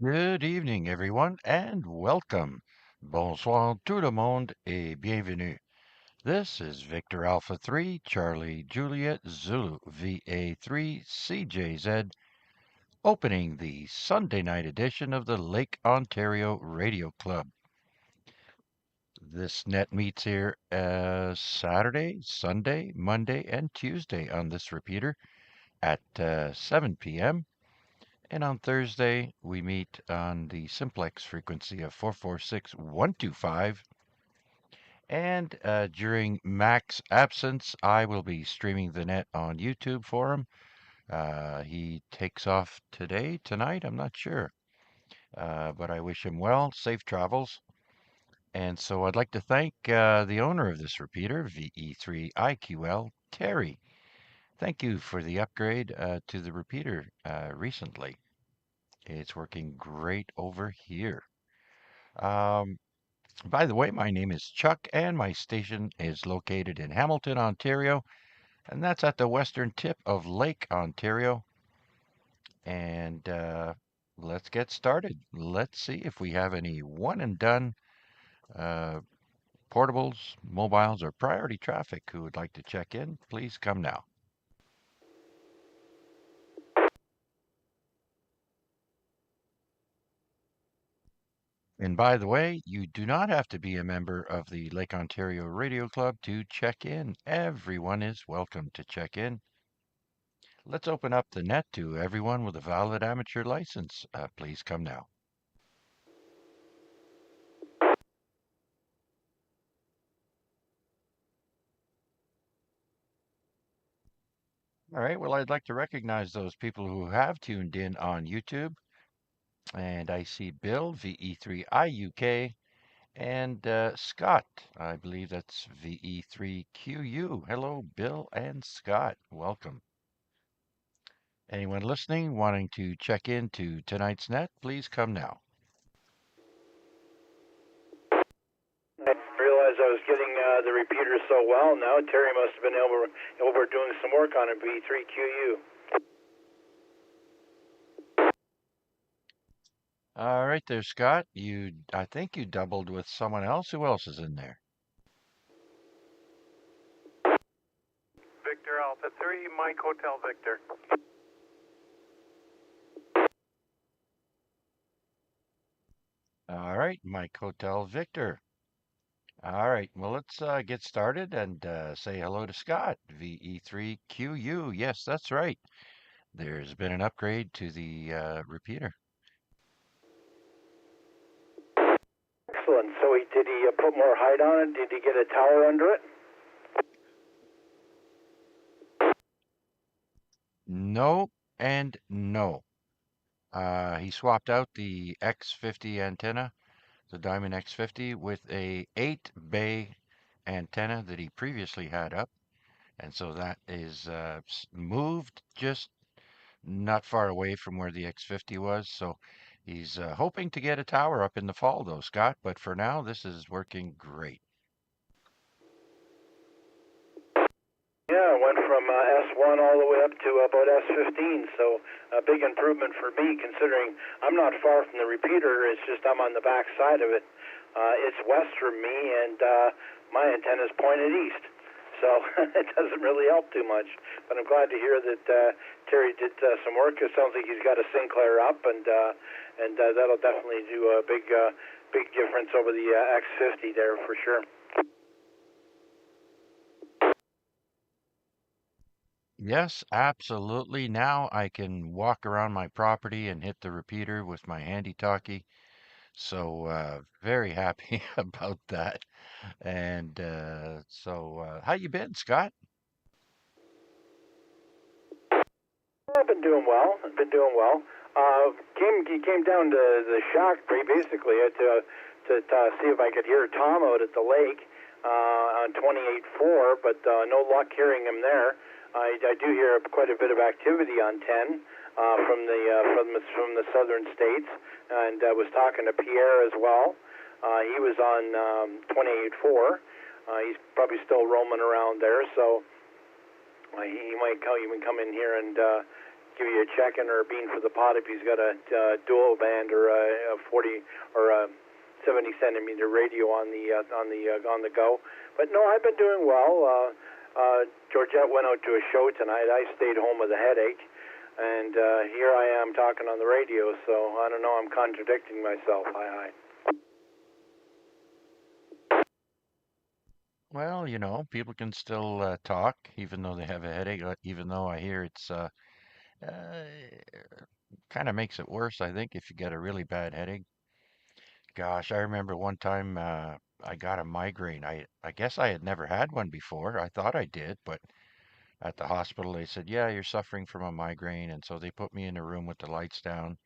Good evening, everyone, and welcome. Bonsoir tout le monde et bienvenue. This is Victor Alpha 3, Charlie Juliet Zulu VA3CJZ, opening the Sunday night edition of the Lake Ontario Radio Club. This net meets here Saturday, Sunday, Monday, and Tuesday on this repeater at 7 p.m. And on Thursday, we meet on the simplex frequency of 446125. And during Mac's absence, I will be streaming the net on YouTube for him. He takes off tonight, I'm not sure. But I wish him well, safe travels. And so I'd like to thank the owner of this repeater, VE3IQL, Terry. Thank you for the upgrade to the repeater recently. It's working great over here. Um, by the way, my name is Chuck, and my station is located in Hamilton, Ontario, and that's at the western tip of Lake Ontario. And let's get started. Let's see if we have any one and done uh, portables, mobiles, or priority traffic who would like to check in. Please come now. And by the way, you do not have to be a member of the Lake Ontario Radio Club to check in. Everyone is welcome to check in. Let's open up the net to everyone with a valid amateur license. Please come now. All right, well, I'd like to recognize those people who have tuned in on YouTube. And I see Bill, VE3IUK, and Scott. I believe that's VE3QU. Hello, Bill and Scott. Welcome. Anyone listening wanting to check in to tonight's net, please come now. I realized I was getting the repeater so well now. Terry must have been over doing some work on it. V3QU. All right there, Scott. I think you doubled with someone else. Who else is in there? Victor Alpha 3, Mike Hotel Victor. All right, Mike Hotel Victor. All right, well, let's get started and say hello to Scott, VE3QU. Yes, that's right. There's been an upgrade to the repeater. Excellent. So did he put more height on it? Did he get a tower under it? No and no. He swapped out the X50 antenna, the Diamond X50, with a 8-bay antenna that he previously had up. And so that is moved just not far away from where the X50 was. So he's hoping to get a tower up in the fall, though, Scott. But for now, this is working great. Yeah, it went from S1 all the way up to about S15, so a big improvement for me considering I'm not far from the repeater. It's just I'm on the back side of it. It's west from me, and my antenna's pointed east, so it doesn't really help too much. But I'm glad to hear that Terry did some work. It sounds like he's got a Sinclair up, and that'll definitely do a big difference over the X50 there for sure. Yes, absolutely. Now I can walk around my property and hit the repeater with my handy talkie. So very happy about that. And how you been, Scott? I've been doing well. I've been doing well. Came down to the shack basically to see if I could hear Tom out at the lake on 28.4, but no luck hearing him there. I do hear quite a bit of activity on 10 from the southern states, and I was talking to Pierre as well. He was on 28.4. He's probably still roaming around there, so he might even come in here and give you a check-in or a bean for the pot if he's got a dual band or a 40 or a 70 centimeter radio on the go. But no, I've been doing well. Georgette went out to a show tonight. I stayed home with a headache, and here I am talking on the radio. So I don't know. I'm contradicting myself. Hi. Well, people can still talk even though they have a headache, even though I hear it's uh, kind of makes it worse, I think, if you get a really bad headache. Gosh, I remember one time I got a migraine. I guess I had never had one before. I thought I did, but at the hospital they said, "Yeah, you're suffering from a migraine." And so they put me in a room with the lights down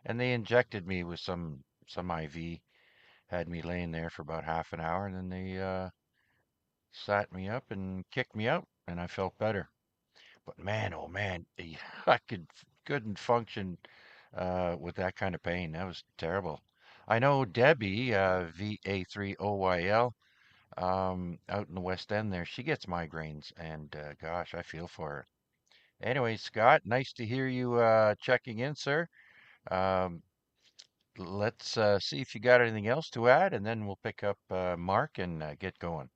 and they injected me with some IV, had me laying there for about half an hour, and then they sat me up and kicked me out, and I felt better. But man, oh man, I couldn't function with that kind of pain. That was terrible. I know Debbie, VA3OYL, out in the West End there, she gets migraines, and gosh, I feel for her. Anyway, Scott, nice to hear you checking in, sir. Um, let's see if you got anything else to add, and then we'll pick up Mark and get going.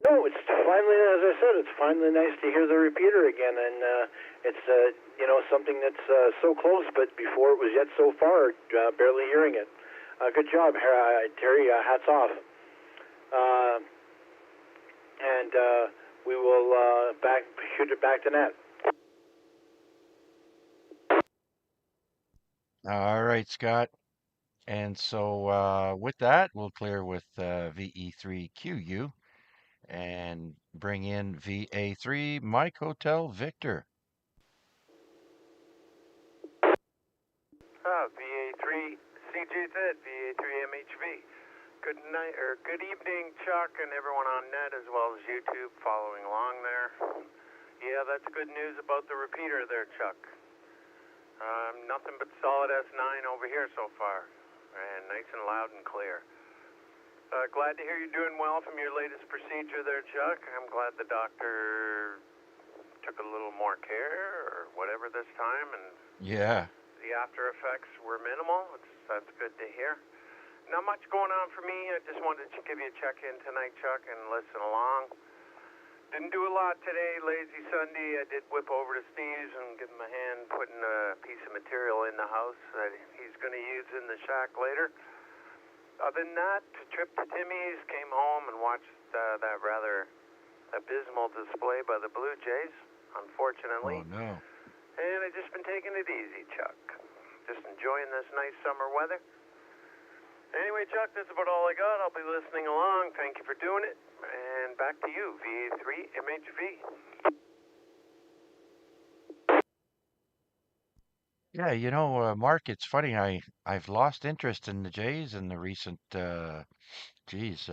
No, it's finally, as I said, it's finally nice to hear the repeater again, and it's something that's so close, but before it was yet so far, barely hearing it. Good job, Terry. Hats off. Uh, and we will shoot it back to net. All right, Scott. And so with that, we'll clear with VE3QU and bring in VA3 Mike Hotel Victor. VA3CJZ, VA3MHV. Good night or good evening, Chuck, and everyone on net as well as YouTube following along there. Yeah, that's good news about the repeater there, Chuck. Nothing but solid S9 over here so far, and nice and loud and clear. Glad to hear you're doing well from your latest procedure there, Chuck. I'm glad the doctor took a little more care or whatever this time, and Yeah. the after effects were minimal. That's good to hear. Not much going on for me. I just wanted to give you a check-in tonight, Chuck, and listen along. Didn't do a lot today, lazy Sunday. I did whip over to Steve's and give him a hand putting a piece of material in the house that he's going to use in the shack later. Other than that, trip to Timmy's, came home and watched that rather abysmal display by the Blue Jays, unfortunately. Oh, no. And I've just been taking it easy, Chuck. Just enjoying this nice summer weather. Anyway, Chuck, that's about all I got. I'll be listening along. Thank you for doing it. And back to you, VA3MHV. Yeah, Mark, it's funny. I've lost interest in the Jays in the recent, geez,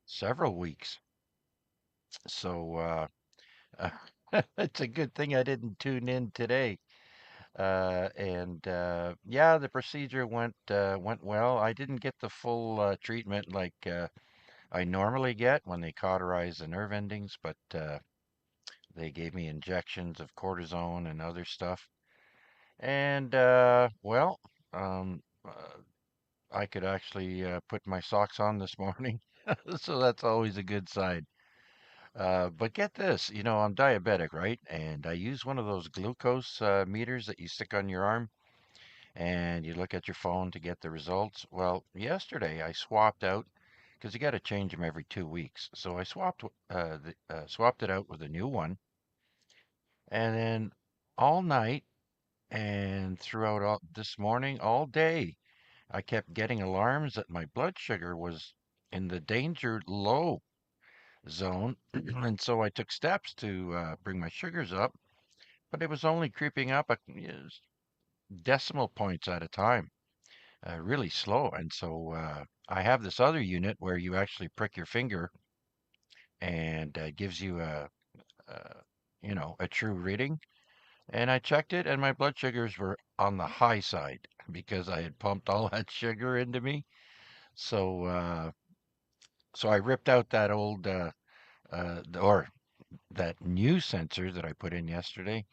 several weeks. So it's a good thing I didn't tune in today. And yeah, the procedure went well. I didn't get the full treatment like I normally get when they cauterize the nerve endings, but they gave me injections of cortisone and other stuff. And well, I could actually put my socks on this morning, so that's always a good sign. But get this, I'm diabetic, right? And I use one of those glucose meters that you stick on your arm and you look at your phone to get the results. Well, yesterday I swapped out because you got to change them every 2 weeks. So I swapped it out with a new one, and then all night and throughout this morning, all day, I kept getting alarms that my blood sugar was in the danger low zone, and so I took steps to bring my sugars up, but it was only creeping up decimal points at a time. Really slow. And so I have this other unit where you actually prick your finger and gives you a true reading. And I checked it, and my blood sugars were on the high side because I had pumped all that sugar into me. So, so I ripped out that old, or that new sensor that I put in yesterday,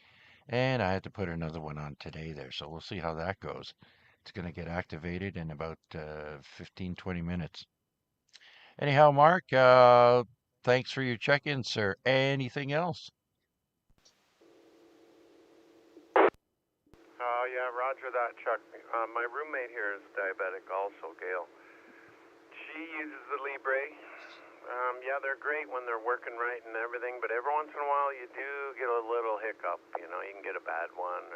and I had to put another one on today there. So we'll see how that goes. It's going to get activated in about 15, 20 minutes. Anyhow, Mark, thanks for your check-in, sir. Anything else? Oh, yeah, roger that, Chuck. My roommate here is diabetic also, Gail. She uses the Libre. Yeah, they're great when they're working right and everything, but every once in a while you do get a little hiccup. You know, you can get a bad one.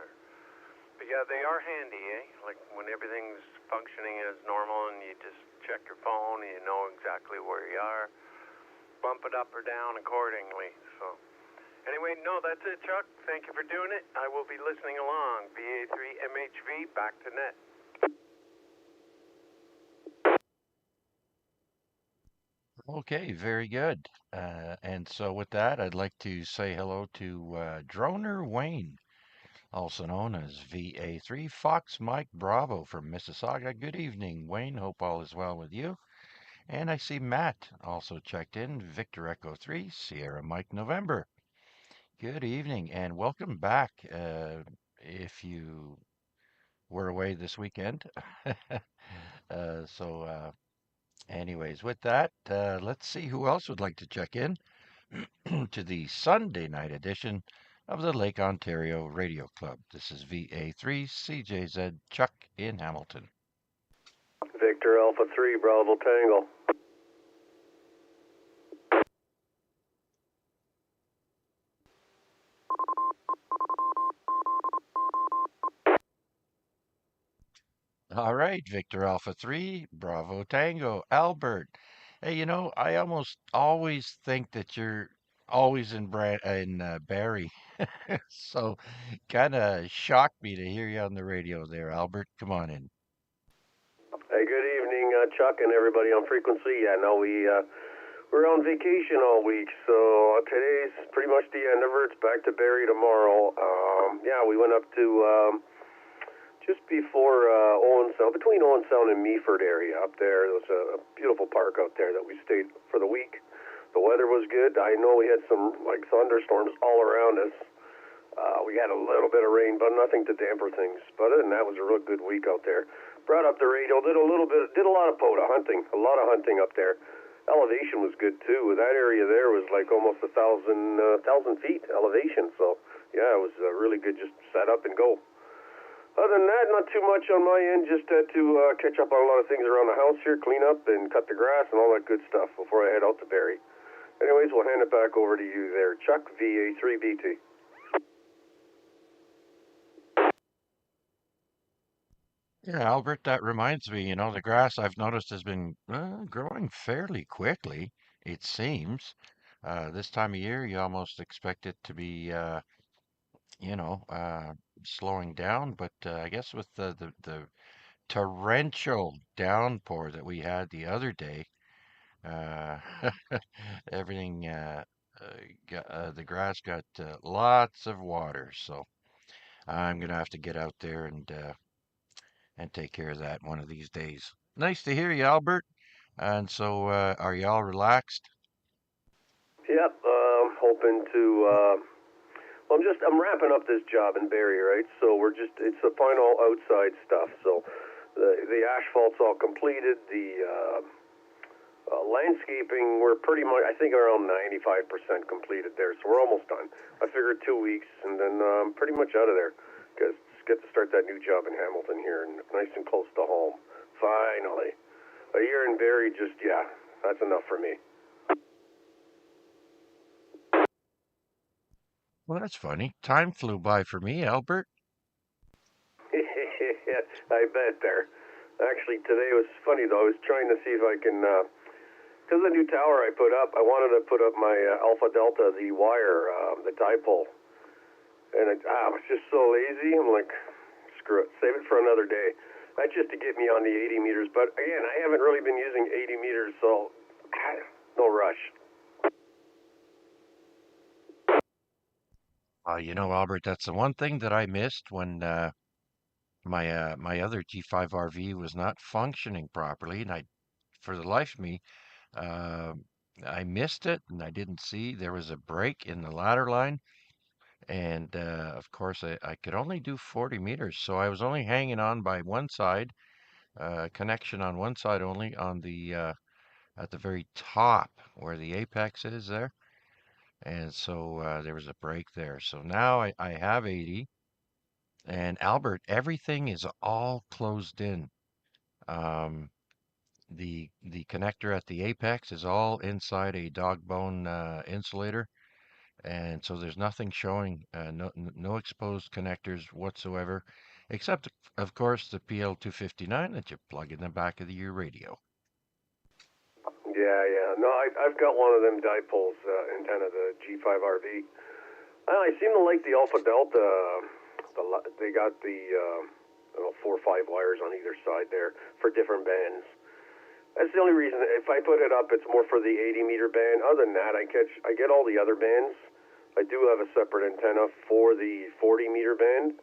But yeah, they are handy, eh? Like when everything's functioning as normal and you just check your phone and you know exactly where you are, bump it up or down accordingly. So anyway, no, that's it, Chuck. Thank you for doing it. I will be listening along. VA3MHV, back to net. Okay, very good. And so with that, I'd like to say hello to Droner Wayne, also known as VA3 Fox Mike Bravo from Mississauga. Good evening, Wayne. Hope all is well with you. And I see Matt also checked in, Victor Echo 3, Sierra Mike November. Good evening and welcome back. If you were away this weekend. So, anyways, with that, let's see who else would like to check in to the Sunday night edition of the Lake Ontario Radio Club. This is VA3CJZ Chuck in Hamilton. Victor Alpha 3, Bravo Tango. All right, Victor Alpha 3, Bravo Tango, Albert. Hey, I almost always think that you're always in Barrie. So kind of shocked me to hear you on the radio there, Albert. Come on in. Hey, good evening, Chuck and everybody on frequency. Yeah, no, we're on vacation all week, so today's pretty much the end of it. It's back to Barrie tomorrow. Yeah, we went up to just before Owen Sound, between Owen Sound and Meaford area up there. There was a beautiful park out there that we stayed for the week. The weather was good. I know we had some like thunderstorms all around us. We had a little bit of rain, but nothing to damper things. But other than that, it was a real good week out there. Brought up the radio, did a lot of POTA hunting, a lot of hunting up there. Elevation was good too. That area there was like almost 1,000 feet elevation. So yeah, it was really good. Just set up and go. Other than that, not too much on my end. Just had to catch up on a lot of things around the house here, clean up and cut the grass and all that good stuff before I head out to Barrie. Anyways, we'll hand it back over to you there, Chuck, VA3BT. Yeah, Albert, that reminds me, the grass I've noticed has been growing fairly quickly, it seems. This time of year, you almost expect it to be, you know, uh, slowing down, but I guess with the torrential downpour that we had the other day, uh, everything, the grass got lots of water, so I'm gonna have to get out there and take care of that one of these days. Nice to hear you, Albert. And so, are you all relaxed? Yep, hoping to. Well, I'm wrapping up this job in Barrie, right? So it's the final outside stuff. So the asphalt's all completed. The landscaping, we're pretty much, I think, around 95% completed there. So we're almost done. I figured 2 weeks, and then pretty much out of there. Because get to start that new job in Hamilton here, and nice and close to home. Finally, a year in Barrie, that's enough for me. Well, that's funny. Time flew by for me, Albert. I bet there. Actually, today was funny though. I was trying to see if I can, because the new tower I put up, I wanted to put up my Alpha Delta, the wire, the dipole, and I was just so lazy. I'm like, screw it, save it for another day. That's just to get me on the 80 meters. But again, I haven't really been using 80 meters, so no rush. Albert, that's the one thing that I missed when my other G5 RV was not functioning properly, and for the life of me, uh, I missed it and I didn't see there was a break in the ladder line. And of course, I could only do 40 meters, so I was only hanging on by one side, connection on one side only on the at the very top where the apex is there. And so there was a break there. So now I have 80. And Albert, everything is all closed in. Um, the connector at the apex is all inside a dog bone insulator, and so there's nothing showing, no exposed connectors whatsoever, except of course the PL259 that you plug in the back of your radio. Yeah, yeah. No, I've got one of them dipoles antenna, the G5RV. I seem to like the Alpha Delta. They got the 4 or 5 wires on either side there for different bands. That's the only reason. If I put it up, it's more for the 80-meter band. Other than that, I get all the other bands. I do have a separate antenna for the 40-meter band,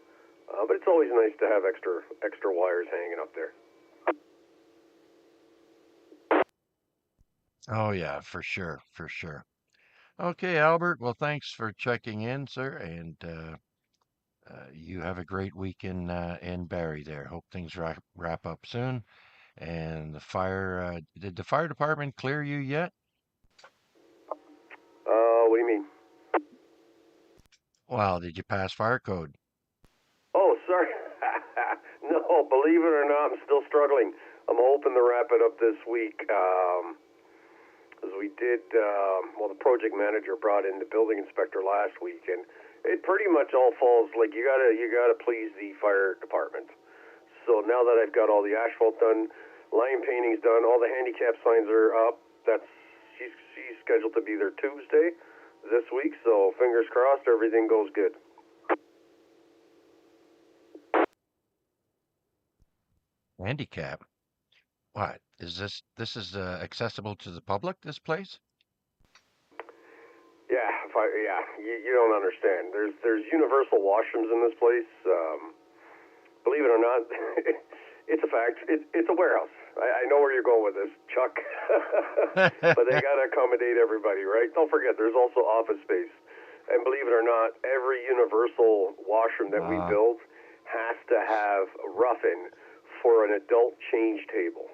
but it's always nice to have extra wires hanging up there. Oh yeah, for sure, for sure. Okay, Albert. Well, thanks for checking in, sir, and you have a great week in Barrie there. Hope things wrap up soon. And the fire, did the fire department clear you yet? What do you mean? Well, did you pass fire code? Oh, sorry. No, believe it or not, I'm still struggling. I'm hoping to wrap it up this week. As we did, the project manager brought in the building inspector last week, and it pretty much all falls like you gotta please the fire department. So now that I've got all the asphalt done, line painting's done, all the handicap signs are up. She's scheduled to be there Tuesday this week, so fingers crossed everything goes good. Handicap. What is this? This is accessible to the public, this place? Yeah, you don't understand. There's universal washrooms in this place. Believe it or not, it's a fact. It's a warehouse. I know where you're going with this, Chuck. But they got to accommodate everybody, right? Don't forget, there's also office space. And believe it or not, every universal washroom that we build has to have a rough-in for an adult change table.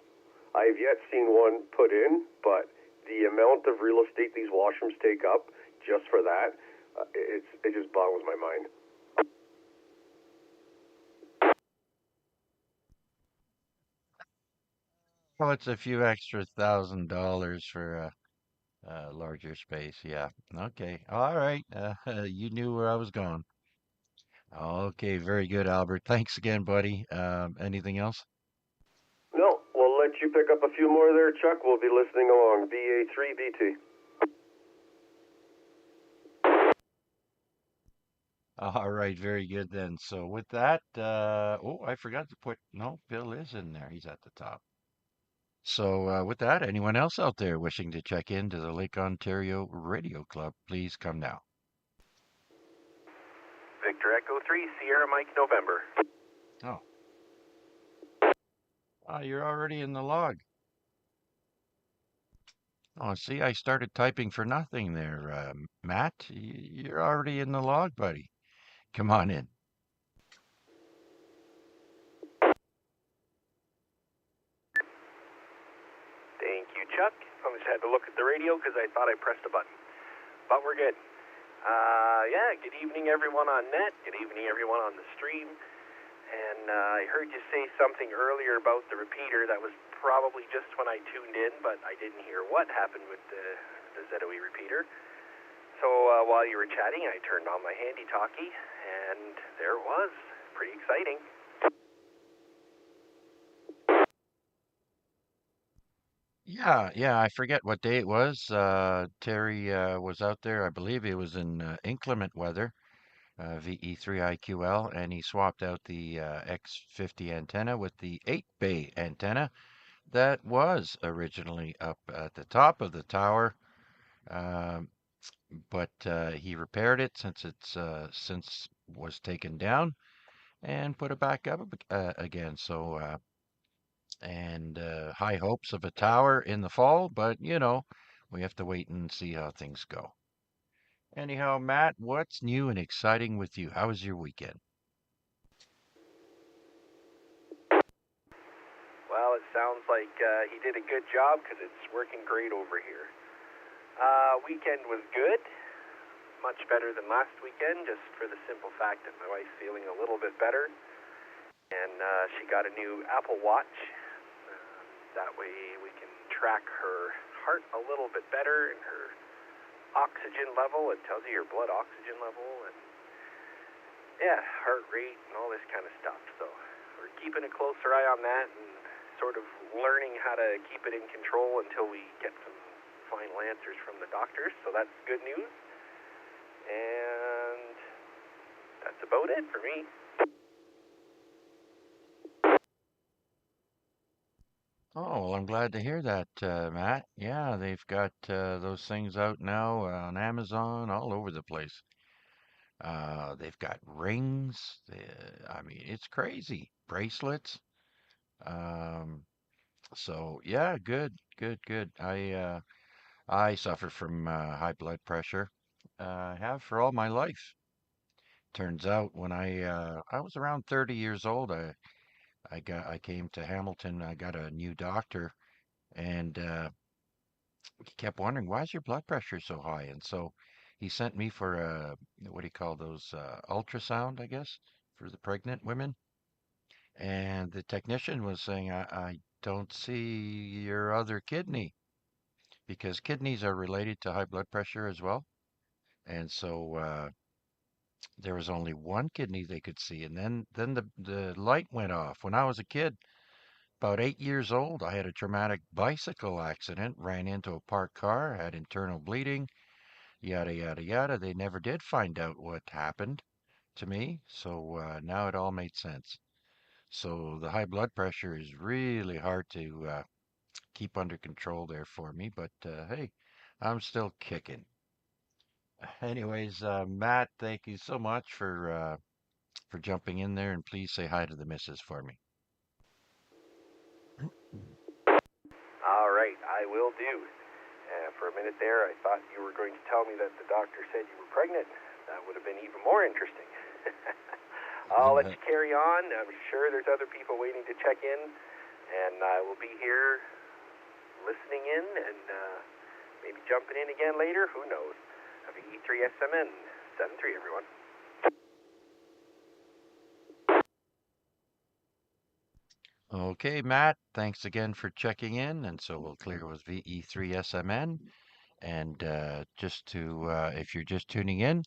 I've yet seen one put in, but the amount of real estate these washrooms take up just for that, it just boggles my mind. Well, it's a few extra $1,000 for a larger space. Yeah. Okay. All right. You knew where I was going. Okay. Very good, Albert. Thanks again, buddy. Anything else? No, we'll let you pick up a few more there, Chuck. We'll be listening along. VA3BT. All right. Very good then. So with that, I forgot to put, no, Bill is in there. He's at the top. So with that, anyone else out there wishing to check into the Lake Ontario Radio Club, please come now. Victor Echo 3, Sierra Mike November. Oh. You're already in the log. Oh, see, I started typing for nothing there, Matt. You're already in the log, buddy. Come on in. Thank you, Chuck. I just had to look at the radio because I thought I pressed a button. But we're good. Good evening, everyone on net. Good evening, everyone on the stream. And I heard you say something earlier about the repeater. That was probably just when I tuned in, but I didn't hear what happened with the ZOE repeater. So while you were chatting, I turned on my handy talkie, and there it was. Pretty exciting. Yeah, I forget what day it was. Terry was out there. I believe it was in inclement weather, VE3IQL, and he swapped out the X50 antenna with the 8-bay antenna that was originally up at the top of the tower. Um, but he repaired it since it's since was taken down and put it back up again. So high hopes of a tower in the fall, but we have to wait and see how things go. Anyhow, Matt, what's new and exciting with you? How was your weekend? Well, it sounds like he did a good job because it's working great over here. Weekend was good, much better than last weekend, just for the simple fact that my wife's feeling a little bit better, and she got a new Apple Watch. That way we can track her heart a little bit better and her oxygen level. It tells you your blood oxygen level and heart rate and all this kind of stuff. So we're keeping a closer eye on that and sort of learning how to keep it in control until we get some final answers from the doctors. So that's good news. And that's about it for me. Oh, well, I'm glad to hear that, Matt. Yeah, they've got those things out now on Amazon, all over the place. They've got rings. I mean, it's crazy. Bracelets. Um, so yeah, good, good, good. I suffer from high blood pressure. I have for all my life. Turns out when I was around 30 years old, I came to Hamilton. I got a new doctor, and he kept wondering, why is your blood pressure so high? And so he sent me for a, what do you call those, ultrasound, I guess, for the pregnant women. And the technician was saying, I don't see your other kidney because kidneys are related to high blood pressure as well. And so there was only one kidney they could see. And then the light went off. When I was a kid, about 8 years old, I had a traumatic bicycle accident, ran into a parked car, had internal bleeding, yada, yada, yada. They never did find out what happened to me. So now it all made sense. So the high blood pressure is really hard to keep under control there for me. But hey, I'm still kicking. Anyways, Matt, thank you so much for jumping in there, and please say hi to the missus for me. All right, I will do. For a minute there, I thought you were going to tell me that the doctor said you were pregnant. That would have been even more interesting. I'll let you carry on. I'm sure there's other people waiting to check in, and I will be here listening in and maybe jumping in again later. Who knows? VE3SMN 73, everyone. Okay, Matt, thanks again for checking in. And so we'll clear with VE3SMN. And just to, if you're just tuning in,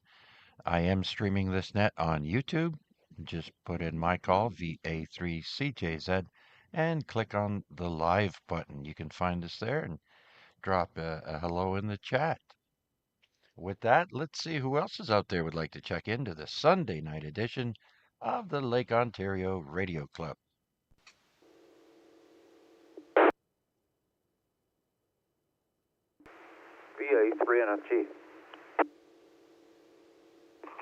I am streaming this net on YouTube. Just put in my call, VA3CJZ, and click on the live button. You can find us there and drop a hello in the chat. With that, let's see who else is out there would like to check into the Sunday night edition of the Lake Ontario Radio Club. VA3NFG.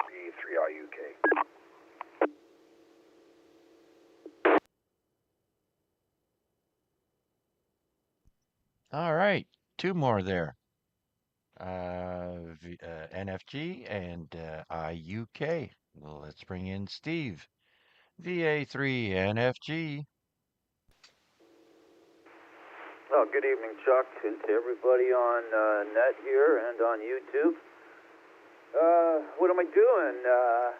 VA3IUK. All right, two more there. NFG and IUK. Well, let's bring in Steve. VA3 NFG. Oh, good evening, Chuck, and to everybody on net here and on YouTube. What am I doing?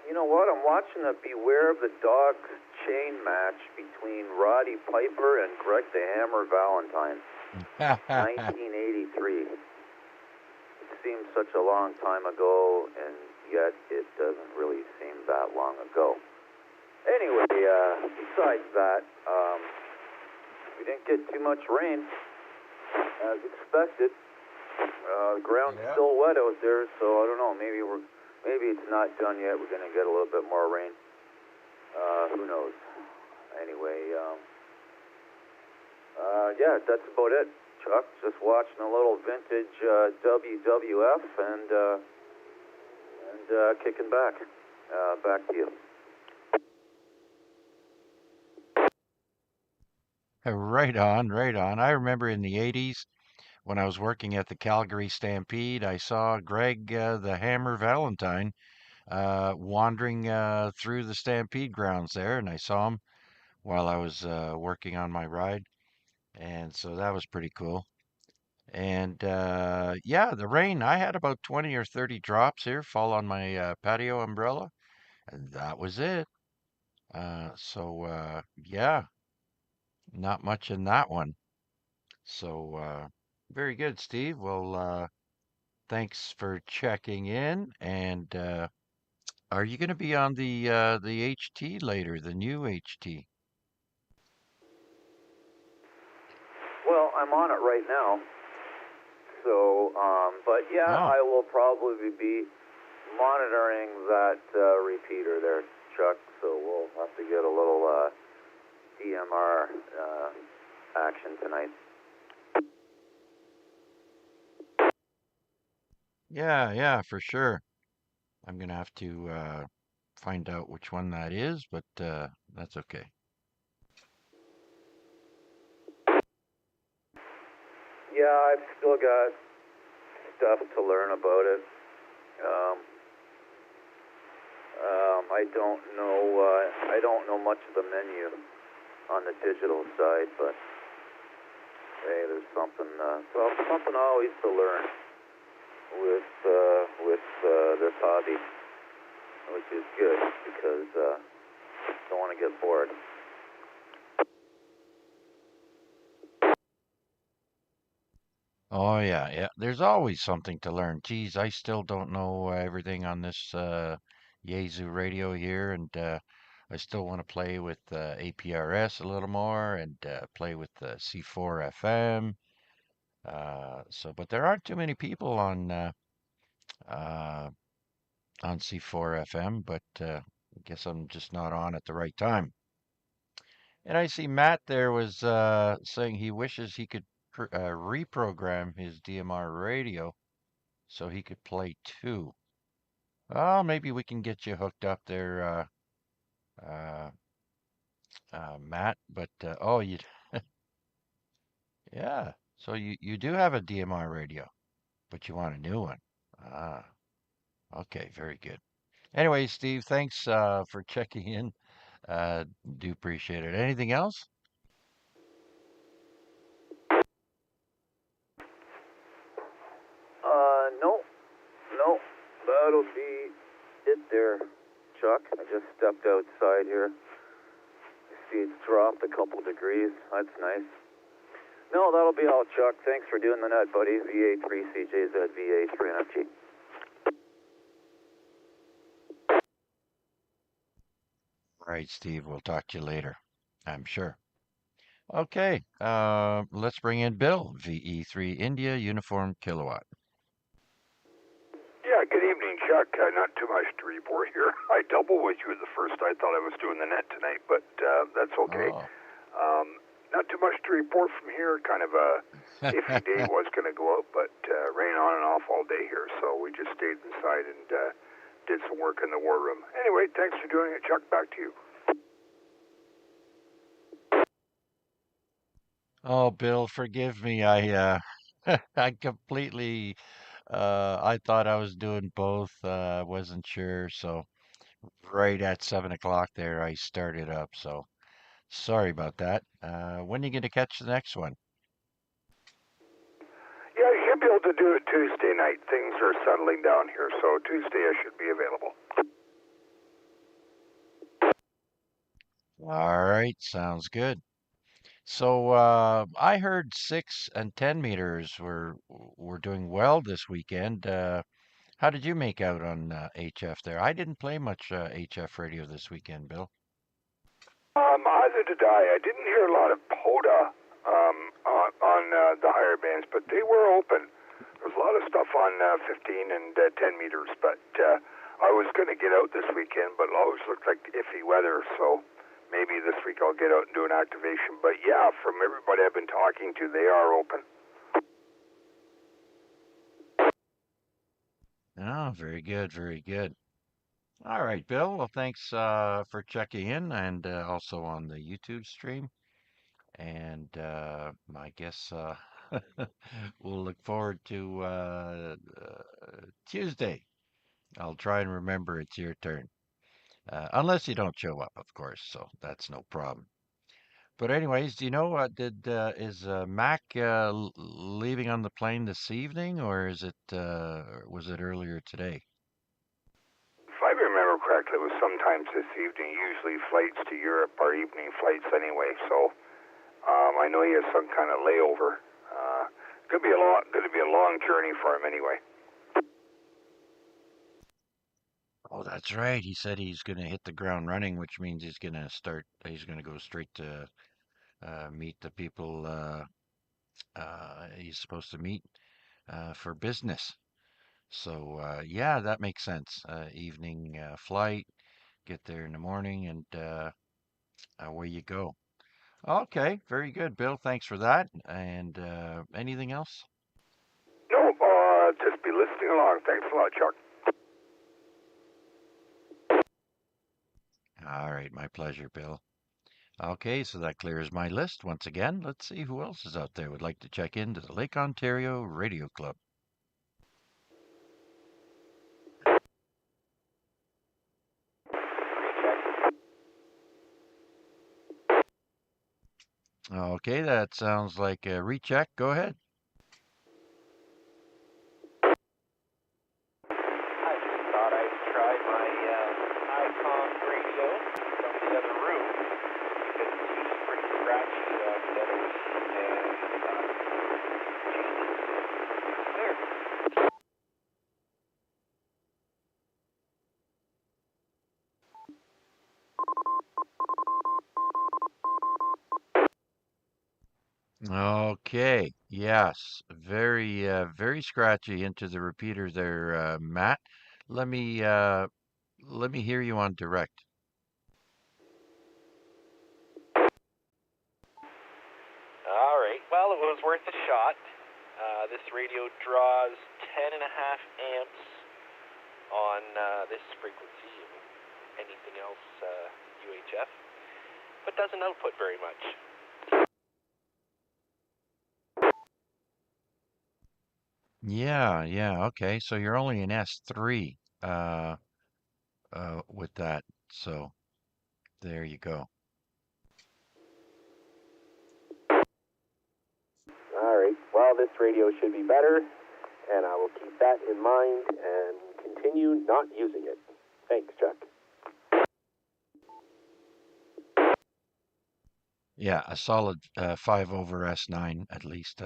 You know what? I'm watching the Beware of the Dogs chain match between Roddy Piper and Greg the Hammer Valentine. 1983. It seems such a long time ago, and yet it doesn't really seem that long ago. Anyway, besides that, we didn't get too much rain, as expected. The ground's still wet out there, so I don't know. Maybe it's not done yet. We're going to get a little bit more rain. Who knows? Anyway, yeah, that's about it, Chuck. Just watching a little vintage WWF and kicking back. Back to you. Right on, right on. I remember in the 80s when I was working at the Calgary Stampede, I saw Greg the Hammer Valentine wandering through the Stampede grounds there, and I saw him while I was working on my ride, and so that was pretty cool. And yeah, the rain, I had about 20 or 30 drops here fall on my patio umbrella, and that was it. Yeah, not much in that one. So very good, Steve. Well, thanks for checking in. And are you going to be on the HT later, the new HT? Well, I'm on it right now. So, but yeah, Oh, I will probably be monitoring that repeater there, Chuck. So we'll have to get a little DMR action tonight. yeah, yeah, for sure. I'm gonna have to find out which one that is, but that's okay. Yeah, I've still got stuff to learn about it. Um, I don't know. I don't know much of the menu on the digital side, but hey, there's something. Well, something always to learn with this hobby, which is good because don't want to get bored. Oh yeah, yeah. There's always something to learn. Geez, I still don't know everything on this Yaesu radio here, and I still want to play with APRS a little more and play with C4 FM. But there aren't too many people uh, on C4 FM, but I guess I'm just not on at the right time. And I see Matt there was saying he wishes he could reprogram his DMR radio so he could play too. Oh, maybe we can get you hooked up there, uh, Matt. But oh, you, yeah. So you do have a DMR radio, but you want a new one. Ah, okay, very good. Anyway, Steve, thanks for checking in. Uh, do appreciate it. Anything else? No, no, that'll be it there, Chuck. I just stepped outside here. You see it's dropped a couple degrees. That's nice. No, that'll be all, Chuck. Thanks for doing the net, buddy. VA3CJZ, VA3NFG. All right, Steve. We'll talk to you later. I'm sure. Okay, let's bring in Bill, VE3 India Uniform Kilowatt. Yeah, good evening, Chuck. Not too much to report here. I double with you the first. I thought I was doing the net tonight, but that's okay. Oh, Not too much to report from here. Kind of a iffy day was going to go out, but rain on and off all day here, so we just stayed inside and did some work in the war room. Anyway, thanks for doing it, Chuck. Back to you. oh, Bill, forgive me. I I completely I thought I was doing both. Wasn't sure, so right at 7 o'clock there, I started up. So sorry about that. When are you going to catch the next one? Yeah, I should be able to do it Tuesday night. Things are settling down here, so Tuesday I should be available. All right, sounds good. So I heard 6 and 10 meters were doing well this weekend. How did you make out on HF there? I didn't play much HF radio this weekend, Bill. Either did I. I didn't hear a lot of POTA on the higher bands, but they were open. There was a lot of stuff on 15 and 10 meters, but I was going to get out this weekend, but it always looked like iffy weather, so maybe this week I'll get out and do an activation. But yeah, from everybody I've been talking to, they are open. Oh, very good, very good. All right, Bill. Well, thanks for checking in and also on the YouTube stream. And I guess We'll look forward to Tuesday. I'll try and remember it's your turn. Unless you don't show up, of course, so that's no problem. But anyways, do you know did is Mac leaving on the plane this evening, or is it was it earlier today? If I remember correctly, it was sometimes this evening. Usually flights to Europe are evening flights anyway, so I know he has some kind of layover. Going to be a long journey for him anyway. Oh, that's right. He said he's going to hit the ground running, which means he's going to start. He's going to go straight to meet the people he's supposed to meet for business. So yeah, that makes sense. Evening flight, get there in the morning, and away you go. Okay, very good, Bill. Thanks for that. And anything else? No, just be listening along. Thanks a lot, Chuck. All right, my pleasure, Bill. Okay, so that clears my list once again. Let's see who else is out there would like to check into the Lake Ontario Radio Club. Okay, that sounds like a recheck. Go ahead. I just thought I'd try my ICOM radio from the other room because it seems pretty scratchy on the others. And there. Okay, yes, very scratchy into the repeater there, Matt. Let me uh, let me hear you on direct. All right. Well, it was worth a shot. This radio draws 10.5 amps on this frequency and anything else UHF, but doesn't output very much. Yeah, okay. So you're only in S3 with that. So there you go. All right. Well, this radio should be better, and I will keep that in mind and continue not using it. Thanks, Chuck. Yeah, a solid 5 over S9 at least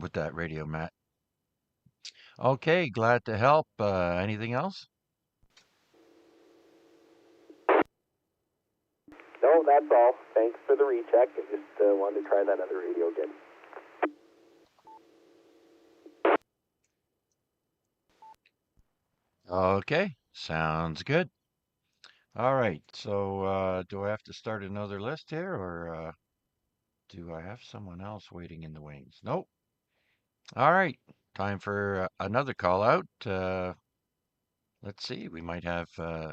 with that radio, Matt. Okay, glad to help. Anything else? No, that's all. Thanks for the recheck. I just wanted to try that other radio again. Okay, sounds good. All right, so do I have to start another list here, or do I have someone else waiting in the wings? Nope. All right, time for another call out. Let's see, we might have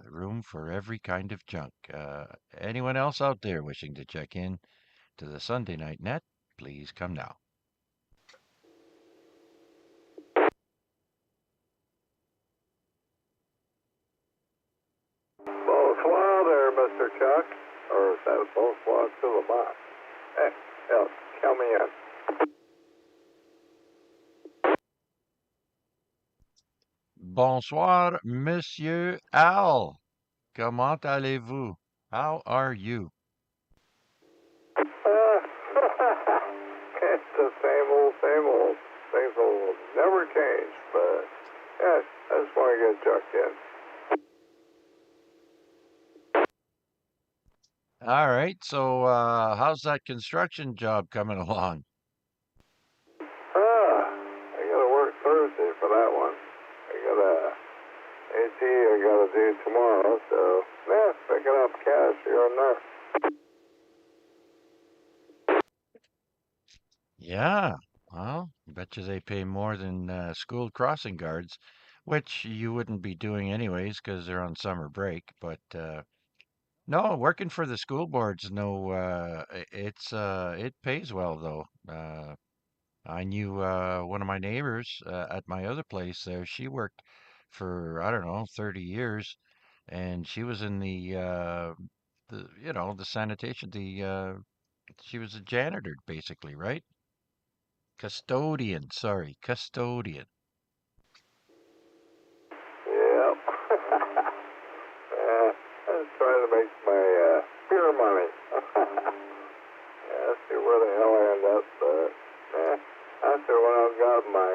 room for every kind of junk. Anyone else out there wishing to check in to the Sunday Night Net, please come now. Bonsoir there, Mr. Chuck. Or is that bonsoir to the boss? Hey, yeah, count me in. Bonsoir, Monsieur Al. Comment allez-vous? How are you? It's the same old, same old. Things will never change, but yes, I just want to get chucked in. All right, so how's that construction job coming along? I gotta work Thursday for that one. I got a AT I gotta do tomorrow, so yeah, picking up cash here and there. Yeah, well, I bet you they pay more than school crossing guards, which you wouldn't be doing anyways because they're on summer break. But no, working for the school boards, no, it pays well though. I knew one of my neighbors at my other place there. She worked for, I don't know, 30 years, and she was in the sanitation, she was a janitor basically, right? Custodian, sorry, custodian. Yep. I was trying to make my beer money. Yeah, see where the hell I end up. After when I got my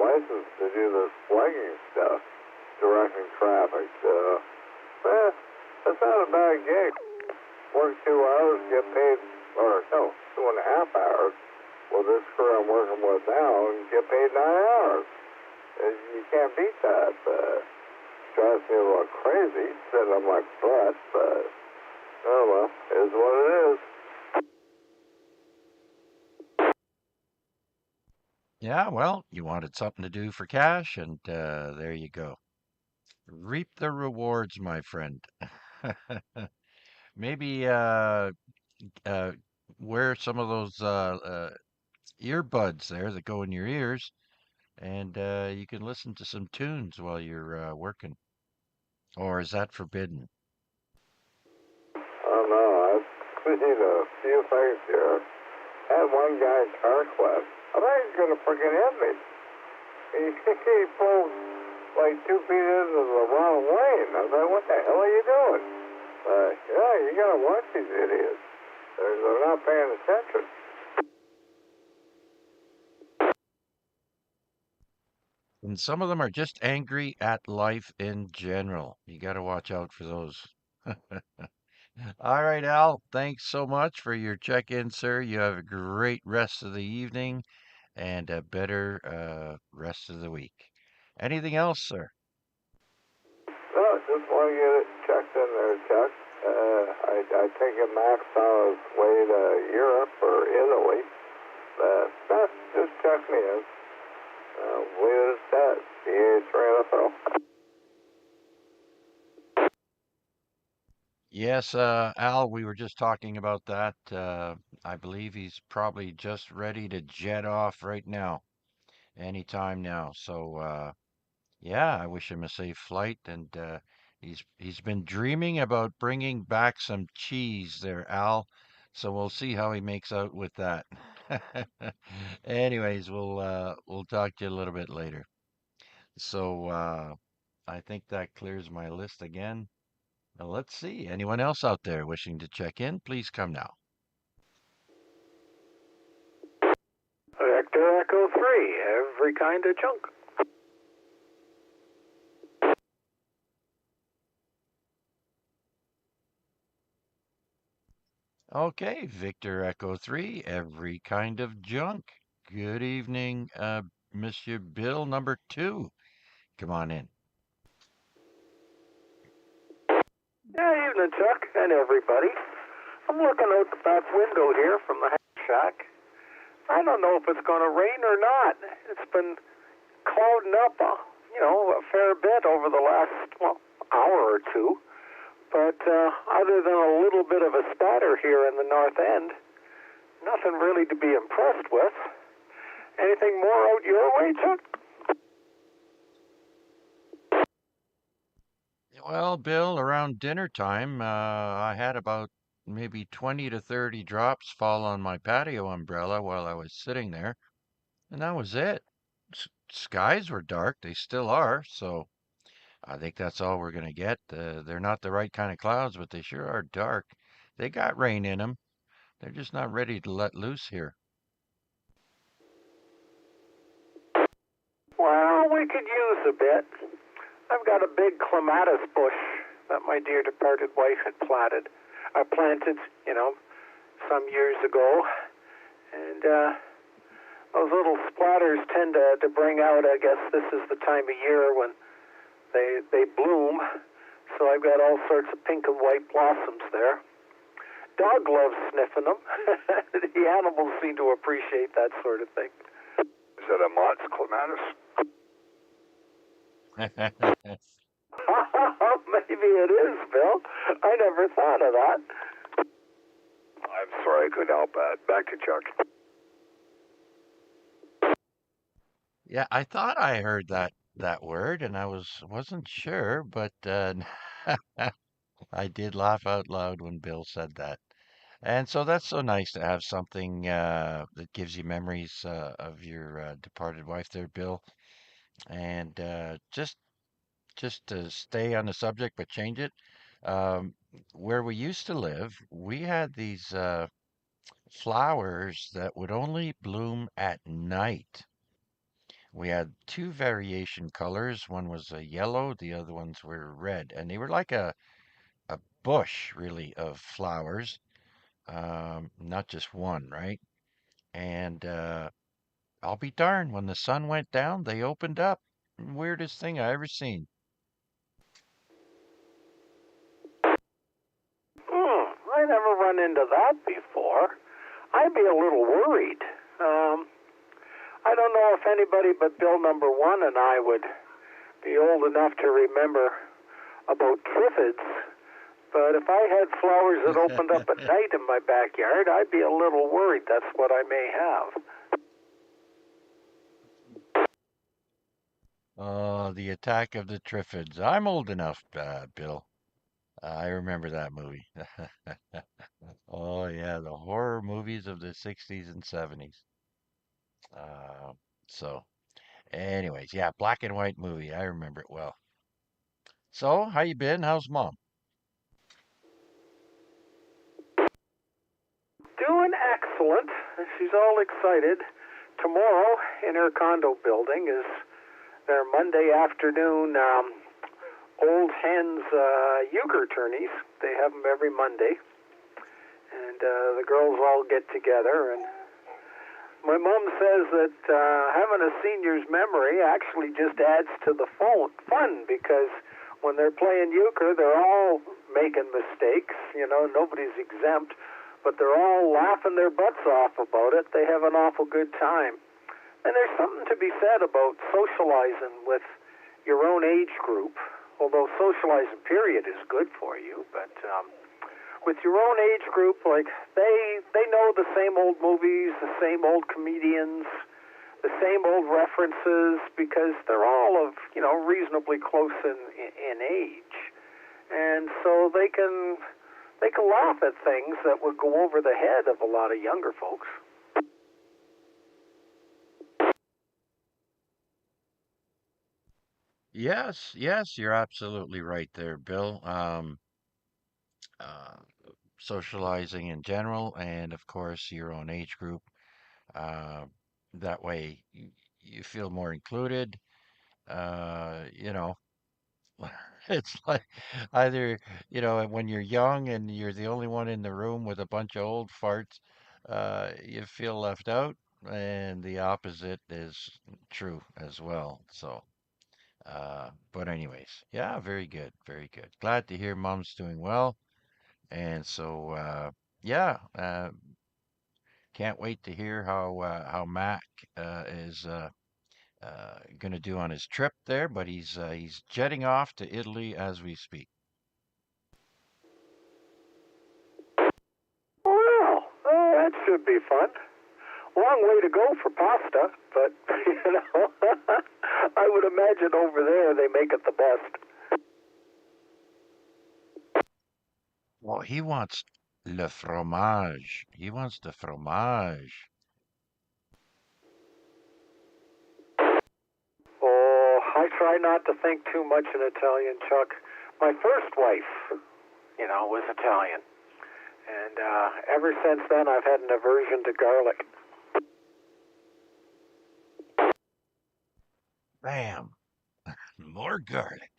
license to do this flagging stuff, directing traffic, that's not a bad gig. Work 2 hours, get paid, or no, 2.5 hours. Well, this crew I'm working with now, and get paid 9 hours. You can't beat that. Drives me a little crazy, sitting on my butt, but oh well, it is what it is. Yeah, well, you wanted something to do for cash, and there you go. Reap the rewards, my friend. Maybe uh, wear some of those earbuds there that go in your ears, and you can listen to some tunes while you're working. Or is that forbidden? Oh no, I've seen a few things here. I had one guy in Carquest. I thought he was going to freaking hit me. He pulled like 2 feet into the wrong lane. I was like, what the hell are you doing? Yeah, you got to watch these idiots. They're not paying attention. And some of them are just angry at life in general. You got to watch out for those. All right, Al, thanks so much for your check-in, sir. You have a great rest of the evening and a better rest of the week. Anything else, sir? No, just want to get it checked in there, Chuck. I take it Max on his way to Europe or Italy. Just check me in. Leave it at that. VA3CJZ. Yes, Al, we were just talking about that. I believe he's probably just ready to jet off right now, anytime now. So, yeah, I wish him a safe flight, and he's been dreaming about bringing back some cheese there, Al. So we'll see how he makes out with that. Anyways, we'll talk to you a little bit later. So, I think that clears my list again. Now, let's see. Anyone else out there wishing to check in, please come now. Vector Echo 3, every kind of junk. Okay, Victor Echo 3, every kind of junk. Good evening, Monsieur Bill number 2. Come on in. Yeah, evening, Chuck, and everybody. I'm looking out the back window here from the shack. I don't know if it's going to rain or not. It's been clouding up, a fair bit over the last, hour or two. But other than a little bit of a spatter here in the north end, nothing really to be impressed with. Anything more out your way, Chuck? Well, Bill, around dinner time, I had about maybe 20 to 30 drops fall on my patio umbrella while I was sitting there, and that was it. Skies were dark, they still are, so I think that's all we're going to get. They're not the right kind of clouds, but they sure are dark. They got rain in them. They're just not ready to let loose here. Well, we could use a bit. I've got a big clematis bush that my dear departed wife had planted, some years ago. And those little splatters tend to bring out, I guess this is the time of year when they bloom. So I've got all sorts of pink and white blossoms there. Dog loves sniffing them. The animals seem to appreciate that sort of thing. Is that a Mott's clematis? Maybe it is, Bill. I never thought of that. I'm sorry I couldn't help that. Back to Chuck. Yeah, I thought I heard that word, and I wasn't sure, but I did laugh out loud when Bill said that. And so that's so nice to have something that gives you memories of your departed wife there, Bill. And just to stay on the subject but change it, um, where we used to live, we had these flowers that would only bloom at night. We had two variation colors. One was a yellow, the other ones were red, and they were like a bush, really, of flowers, not just one, right? And I'll be darned, when the sun went down, they opened up. Weirdest thing I ever seen. I never run into that before. I'd be a little worried. I don't know if anybody but Bill number one and I would be old enough to remember about triffids, but if I had flowers that opened up at night in my backyard, I'd be a little worried that's what I may have. Oh, the Attack of the Triffids. I'm old enough, Bill. I remember that movie. Oh, yeah, the horror movies of the 60s and 70s. Uh, so, anyways, yeah, black and white movie. I remember it well. So, how you been? How's mom? Doing excellent. She's all excited. Tomorrow in her condo building is their Monday afternoon old hens euchre tourneys. They have them every Monday, and the girls all get together. And my mom says that having a senior's memory actually just adds to the fun because when they're playing euchre, they're all making mistakes. You know, nobody's exempt, but they're all laughing their butts off about it. They have an awful good time. And there's something to be said about socializing with your own age group, although socializing period is good for you, but with your own age group, like they know the same old movies, the same old comedians, the same old references because they're all of, you know, reasonably close in age. And so they can laugh at things that would go over the head of a lot of younger folks. Yes, yes, you're absolutely right there, Bill. Uh, Socializing in general, and of course, your own age group. Uh, that way, you feel more included. You know, it's like either, when you're young and you're the only one in the room with a bunch of old farts, you feel left out, and the opposite is true as well. So, but anyways, yeah, very good, very good. Glad to hear mom's doing well. And so, yeah, can't wait to hear how Mac is going to do on his trip there. But he's jetting off to Italy as we speak. Well, that should be fun. Long way to go for pasta, but you know, I would imagine over there they make it the best. Well, he wants le fromage. He wants the fromage. Oh, I try not to think too much in Italian, Chuck. My first wife, you know, was Italian, and ever since then I've had an aversion to garlic. Bam, more garlic.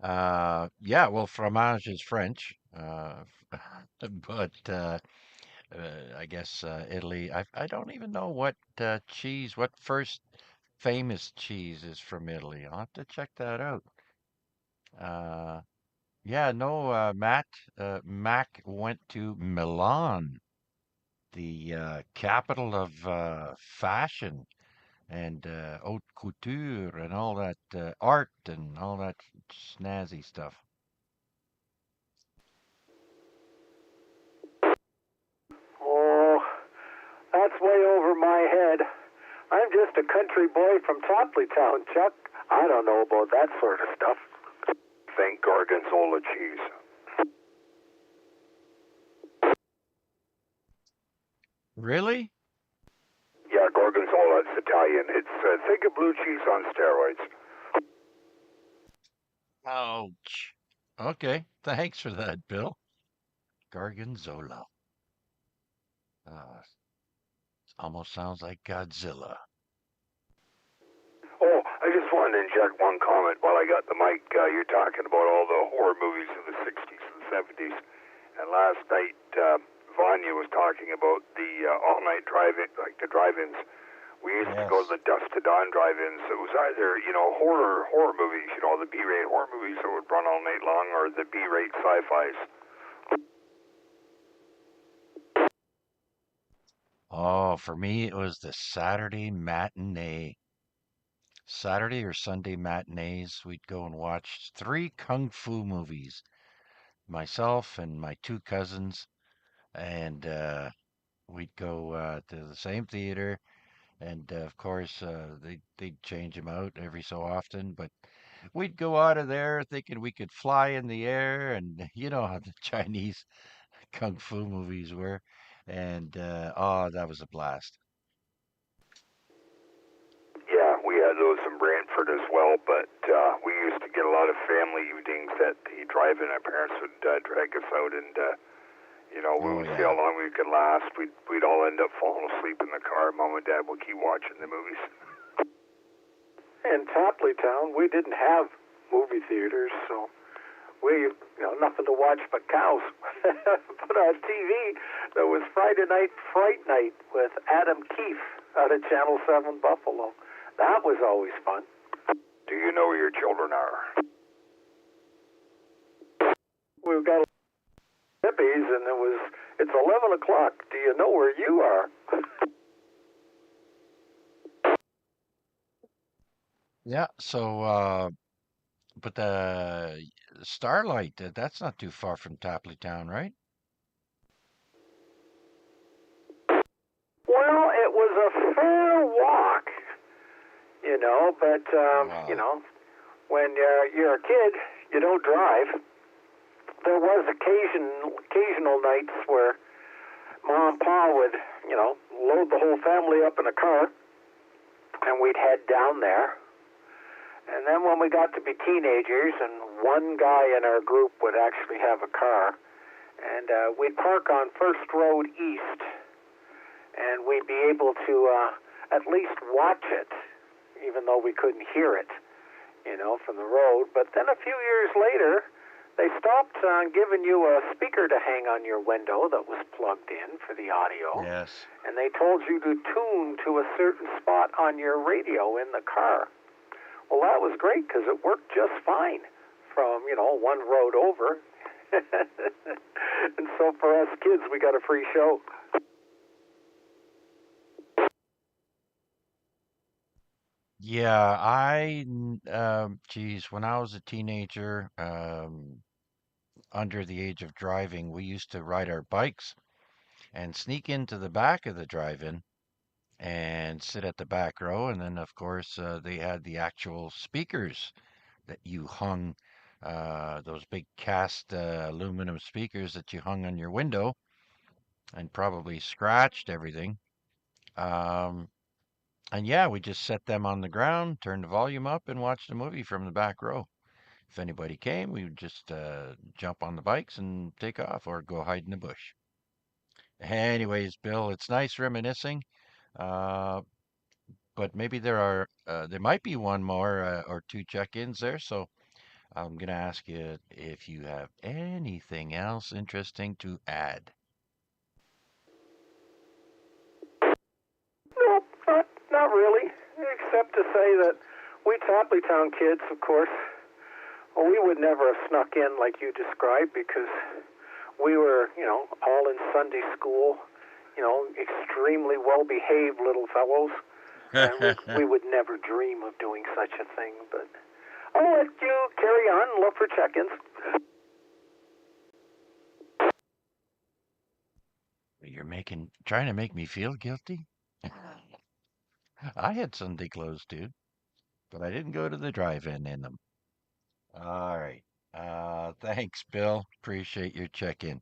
Yeah, well, fromage is French, but I guess Italy. I don't even know what cheese, what first famous cheese is from Italy. I'll have to check that out. Uh, yeah, no, Mac went to Milan, the capital of fashion and haute couture and all that art and all that snazzy stuff. Oh, that's way over my head. I'm just a country boy from Topley Town, Chuck. I don't know about that sort of stuff. Think Gorgonzola cheese. Really? Yeah, Gorgonzola, it's Italian. It's, think of blue cheese on steroids. Ouch. Okay, thanks for that, Bill. Gargonzola. Almost sounds like Godzilla. Oh, I just wanted to inject one comment while I got the mic. You're talking about all the horror movies of the 60s and 70s. And last night, Vanya was talking about the all-night drive-in, like the drive-ins. We used to go to the Dusk to Dawn drive-ins. It was either, horror movies, the B-rate horror movies that would run all night long, or the B-rate sci-fis. Oh, for me, it was the Saturday matinee. Saturday or Sunday matinees, we'd go and watch 3 kung fu movies. Myself and my 2 cousins, and we'd go to the same theater, and of course, they'd change them out every so often, but we'd go out of there thinking we could fly in the air, and you know how the Chinese kung fu movies were, and oh, that was a blast. Yeah, we had those in Brantford as well, but we used to get a lot of family evenings at the drive-in. Our parents would drag us out, and we would see how long we could last. We'd all end up falling asleep in the car. Mom and Dad would keep watching the movies. In Topley Town, we didn't have movie theaters, so we, nothing to watch but cows. But on TV, there was Friday Night Fright Night with Adam Keefe out of Channel 7 Buffalo. That was always fun. Do you know where your children are? We've got hippies, and it's 11 o'clock. Do you know where you are? Yeah, so, but the Starlight, that's not too far from Tapley Town, right? Well, it was a fair walk, but, when you're a kid, you don't drive. There was occasional nights where Mom and Pa would, load the whole family up in a car, and we'd head down there. And then when we got to be teenagers, and one guy in our group would actually have a car, and we'd park on First Road East, and we'd be able to at least watch it, even though we couldn't hear it, from the road. But then a few years later, they stopped giving you a speaker to hang on your window that was plugged in for the audio. Yes. And they told you to tune to a certain spot on your radio in the car. Well, that was great because it worked just fine from, one road over. And so for us kids, we got a free show. Yeah, when I was a teenager, under the age of driving, we used to ride our bikes and sneak into the back of the drive-in and sit at the back row. And then, of course, they had the actual speakers that you hung, those big cast aluminum speakers that you hung on your window and probably scratched everything. Um, and yeah, we just set them on the ground, turned the volume up, and watched a movie from the back row. If anybody came, we would just jump on the bikes and take off or go hide in the bush. Anyways, Bill, it's nice reminiscing, uh, but maybe there might be one more or 2 check-ins there. So I'm gonna ask you if you have anything else interesting to add. No, not really, except to say that we Topley Town kids, of course, we would never have snuck in like you described because we were, all in Sunday school, extremely well-behaved little fellows, and we would never dream of doing such a thing. But I'll let you carry on and look for check-ins. You're trying to make me feel guilty? I had Sunday clothes too, but I didn't go to the drive-in in them. All right. Thanks, Bill. Appreciate your check-in.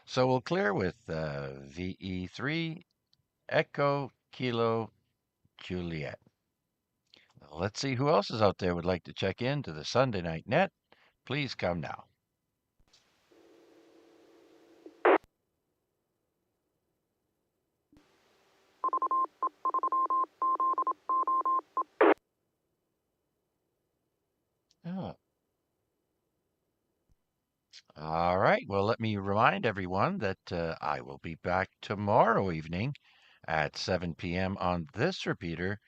So we'll clear with VE3 Echo Kilo Juliet. Let's see who else is out there would like to check in to the Sunday Night Net. Please come now. Oh. All right. Well, let me remind everyone that I will be back tomorrow evening at 7 p.m. on this repeater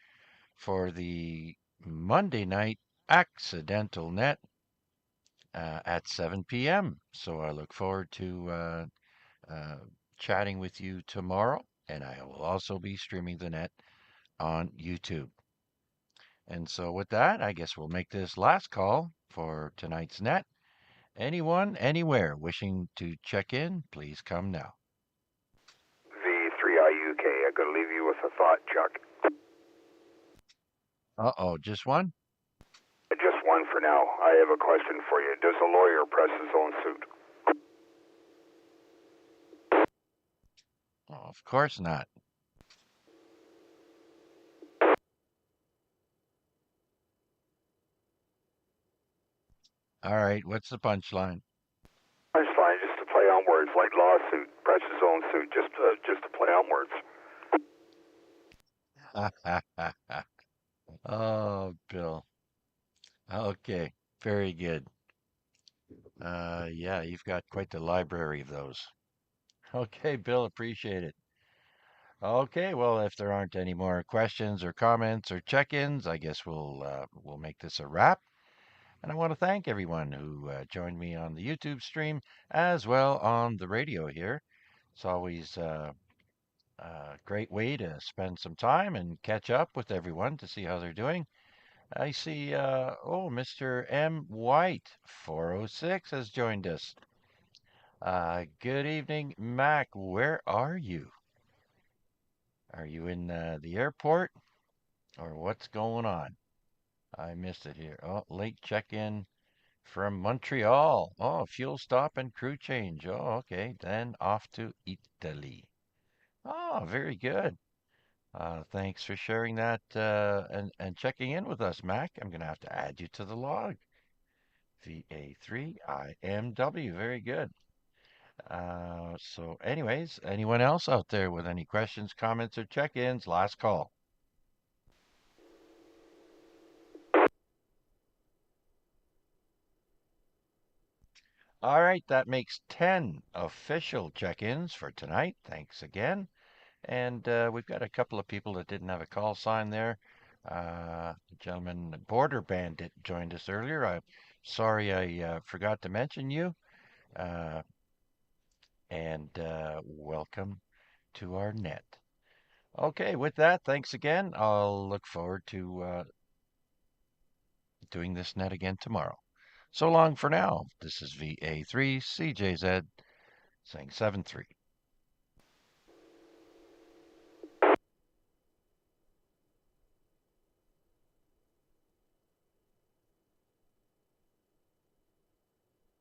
for the Monday night accidental net at 7 p.m. So I look forward to uh, chatting with you tomorrow, and I will also be streaming the net on YouTube. And so with that, I guess we'll make this last call for tonight's net. Anyone, anywhere wishing to check in, please come now. V3IUK, I'm going to leave you with a thought, Chuck. Uh-oh, just one? Just one for now. I have a question for you. Does a lawyer press his own suit? Oh, of course not. All right, what's the punchline? It's fine, just to play on words, like lawsuit. Press his own suit, just to play on words. Oh, Bill. Okay, very good. Yeah, you've got quite the library of those. Okay, Bill, appreciate it. Okay, well, if there aren't any more questions or comments or check-ins, I guess we'll make this a wrap. And I want to thank everyone who joined me on the YouTube stream as well on the radio here. It's always a great way to spend some time and catch up with everyone to see how they're doing. I see, Mr. M. White, 406, has joined us. Good evening, Mac. Where are you? Are you in the airport or what's going on? I missed it here. Oh, late check-in from Montreal. Oh, fuel stop and crew change. Oh, okay. Then off to Italy. Oh, very good. Thanks for sharing that and checking in with us, Mac. I'm going to have to add you to the log. VA3IMW. Very good. So anyways, anyone else out there with any questions, comments, or check-ins? Last call. All right, that makes 10 official check-ins for tonight. Thanks again. And we've got a couple of people that didn't have a call sign there. The gentleman, Border Bandit, joined us earlier. I'm sorry I forgot to mention you. Uh, and welcome to our net. Okay, with that, thanks again. I'll look forward to doing this net again tomorrow. So long for now. This is VA3CJZ saying 7-3.